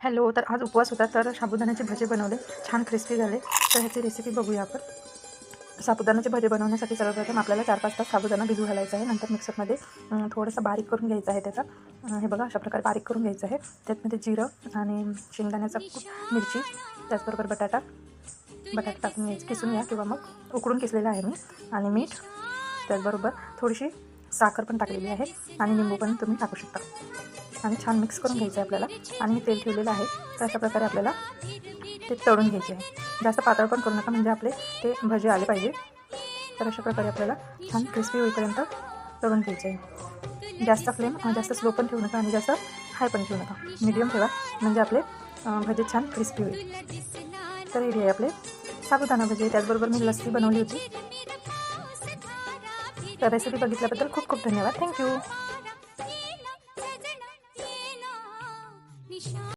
Hello. तर आज उपवास होता, तर साबुदाण्याचे भजे बनवले, छान क्रिस्पी झाले. तर ह्याची रेसिपी बघूया आपण. साबुदाण्याचे भजे बनवण्यासाठी सर्वप्रथम आपल्याला 4-5 तास साबुदाणा भिजू घालायचा आहे. नंतर मिक्सरमध्ये थोडंसं बारीक करून घ्यायचं आहे त्याचा. हे बघा अशा प्रकारे बारीक करून घ्यायचं आहे. त्यातमध्ये जिरं आणि शेंगदाण्याचा मिरची, त्याचबरोबर बटाटा टाकून घ्यायचं, किसून घ्या किंवा मग उकडून किसलेला आहे मी, आणि मीठ, त्याचबरोबर थोडीशी साखर पण टाकलेली आहे आणि लिंबू पण तुम्ही टाकू शकता. आणि छान मिक्स करून घ्यायचं आहे आपल्याला. आणि मी तेल ठेवलेलं आहे, तर अशा प्रकारे आपल्याला ते तळून घ्यायचे आहे. जास्त पातळ पण करू नका, म्हणजे आपले ते भजे आले पाहिजे. तर अशा प्रकारे आपल्याला छान क्रिस्पी होईपर्यंत तळून घ्यायचे आहे. जास्त स्लो पण ठेवू नका आणि जास्त हाय पण ठेवू नका, मीडियम ठेवा, म्हणजे आपले भजे छान क्रिस्पी होईल. तर रेडी आहे आपले साबुदाणा भजे. त्याचबरोबर मी लस्सी बनवली होती. तर रेसिपी बघितल्याबद्दल खूप खूप धन्यवाद. थँक्यू.